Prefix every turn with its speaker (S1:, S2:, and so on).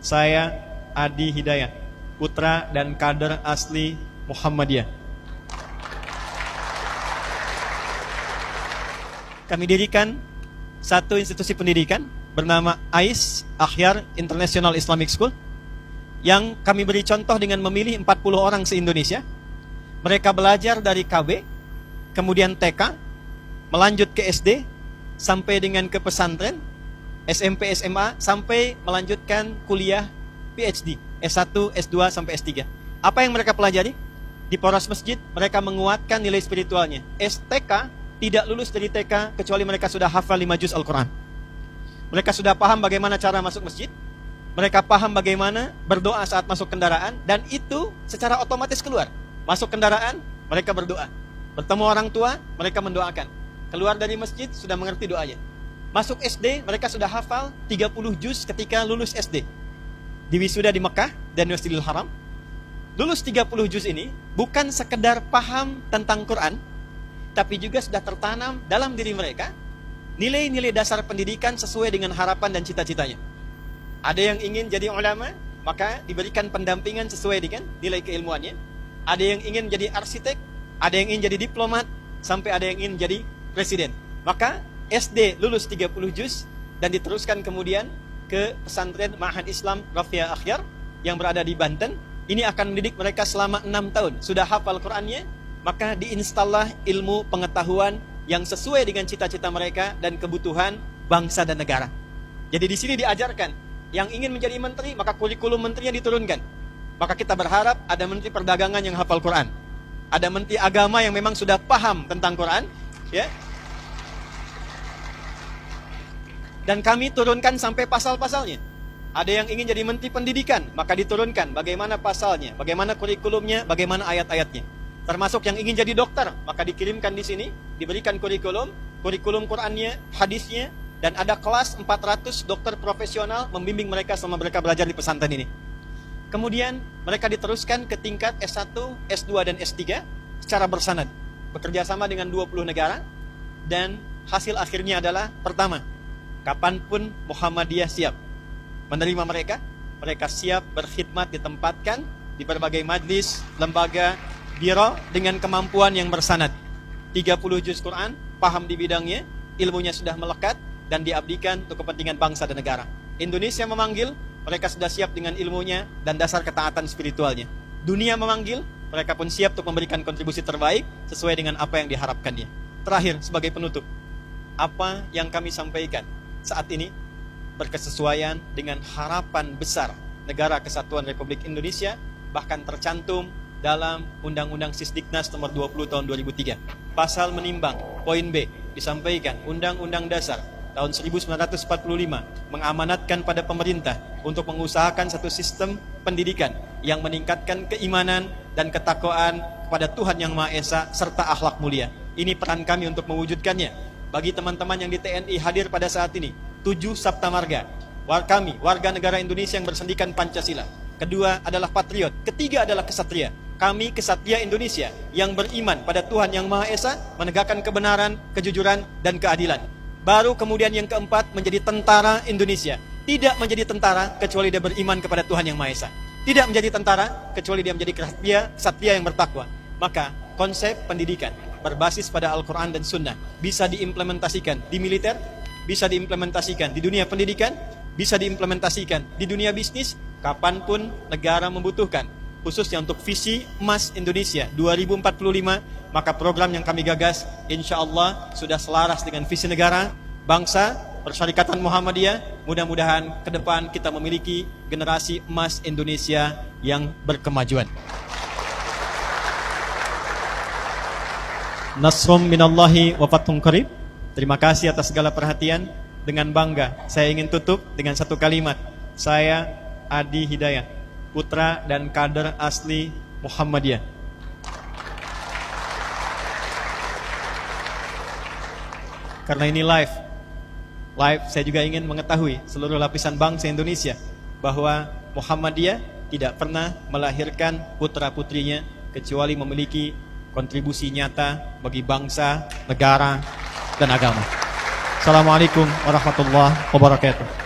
S1: Saya Adi Hidayat, putra dan kader asli Muhammadiyah. Kami dirikan satu institusi pendidikan bernama AIS, Akhyar International Islamic School, yang kami beri contoh dengan memilih 40 orang se-Indonesia. Mereka belajar dari KB, kemudian TK, melanjut ke SD, sampai dengan ke pesantren, SMP, SMA, sampai melanjutkan kuliah PhD, S1, S2, sampai S3. Apa yang mereka pelajari? Di poros masjid, mereka menguatkan nilai spiritualnya. STK tidak lulus dari TK, kecuali mereka sudah hafal 5 juz Al-Quran. Mereka sudah paham bagaimana cara masuk masjid, mereka paham bagaimana berdoa saat masuk kendaraan, dan itu secara otomatis keluar. Masuk kendaraan, mereka berdoa. Bertemu orang tua, mereka mendoakan. Keluar dari masjid, sudah mengerti doanya. Masuk SD, mereka sudah hafal 30 juz ketika lulus SD. Di wisuda di Mekah dan Masjidil Haram. Lulus 30 juz ini bukan sekedar paham tentang Quran, tapi juga sudah tertanam dalam diri mereka nilai-nilai dasar pendidikan sesuai dengan harapan dan cita-citanya. Ada yang ingin jadi ulama, maka diberikan pendampingan sesuai dengan nilai keilmuannya. Ada yang ingin jadi arsitek, ada yang ingin jadi diplomat, sampai ada yang ingin jadi presiden. Maka SD lulus 30 juz dan diteruskan kemudian ke pesantren Ma'had Islam Rafia Akhyar yang berada di Banten. Ini akan mendidik mereka selama 6 tahun. Sudah hafal Qurannya, maka diinstallah ilmu pengetahuan yang sesuai dengan cita-cita mereka dan kebutuhan bangsa dan negara. Jadi di sini diajarkan, yang ingin menjadi menteri, maka kurikulum menterinya diturunkan. Maka kita berharap ada menteri perdagangan yang hafal Quran, ada menteri agama yang memang sudah paham tentang Quran, ya. Dan kami turunkan sampai pasal-pasalnya. Ada yang ingin jadi menteri pendidikan, maka diturunkan bagaimana pasalnya, bagaimana kurikulumnya, bagaimana ayat-ayatnya. Termasuk yang ingin jadi dokter, maka dikirimkan di sini, diberikan kurikulum Qurannya, hadisnya, dan ada kelas 400 dokter profesional membimbing mereka selama mereka belajar di pesantren ini. Kemudian mereka diteruskan ke tingkat S1, S2, dan S3 secara bersanad, bekerja sama dengan 20 negara, dan hasil akhirnya adalah pertama, kapanpun Muhammadiyah siap menerima mereka, mereka siap berkhidmat ditempatkan di berbagai majlis, lembaga, biro dengan kemampuan yang bersanad. 30 juz Quran, paham di bidangnya, ilmunya sudah melekat, dan diabdikan untuk kepentingan bangsa dan negara. Indonesia memanggil, mereka sudah siap dengan ilmunya dan dasar ketaatan spiritualnya. Dunia memanggil, mereka pun siap untuk memberikan kontribusi terbaik sesuai dengan apa yang diharapkannya. Terakhir, sebagai penutup, apa yang kami sampaikan saat ini berkesesuaian dengan harapan besar Negara Kesatuan Republik Indonesia, bahkan tercantum dalam Undang-Undang Sisdiknas nomor 20 tahun 2003. Pasal menimbang, poin B, disampaikan Undang-Undang Dasar tahun 1945 mengamanatkan pada pemerintah untuk mengusahakan satu sistem pendidikan yang meningkatkan keimanan dan ketakwaan kepada Tuhan Yang Maha Esa serta akhlak mulia. Ini peran kami untuk mewujudkannya. Bagi teman-teman yang di TNI hadir pada saat ini, 7 Sabta Marga, kami warga negara Indonesia yang bersendikan Pancasila. Kedua adalah patriot, ketiga adalah kesatria. Kami kesatria Indonesia yang beriman pada Tuhan Yang Maha Esa, menegakkan kebenaran, kejujuran, dan keadilan. Baru kemudian yang keempat menjadi tentara Indonesia. Tidak menjadi tentara kecuali dia beriman kepada Tuhan Yang Maha Esa. Tidak menjadi tentara kecuali dia menjadi kesatria yang bertakwa. Maka konsep pendidikan berbasis pada Al-Quran dan Sunnah bisa diimplementasikan di militer, bisa diimplementasikan di dunia pendidikan, bisa diimplementasikan di dunia bisnis, kapanpun negara membutuhkan. Khususnya untuk visi emas Indonesia 2045, maka program yang kami gagas insya Allah sudah selaras dengan visi negara, bangsa, Persyarikatan Muhammadiyah. Mudah-mudahan ke depan kita memiliki generasi emas Indonesia yang berkemajuan. Nasrum minallahi wa fathun qarib. Terima kasih atas segala perhatian. Dengan bangga saya ingin tutup dengan satu kalimat. Saya Adi Hidayat, putra dan kader asli Muhammadiyah. Karena ini live, saya juga ingin mengetahui seluruh lapisan bangsa Indonesia bahwa Muhammadiyah tidak pernah melahirkan putra-putrinya kecuali memiliki kontribusi nyata bagi bangsa, negara, dan agama. Assalamualaikum warahmatullahi wabarakatuh.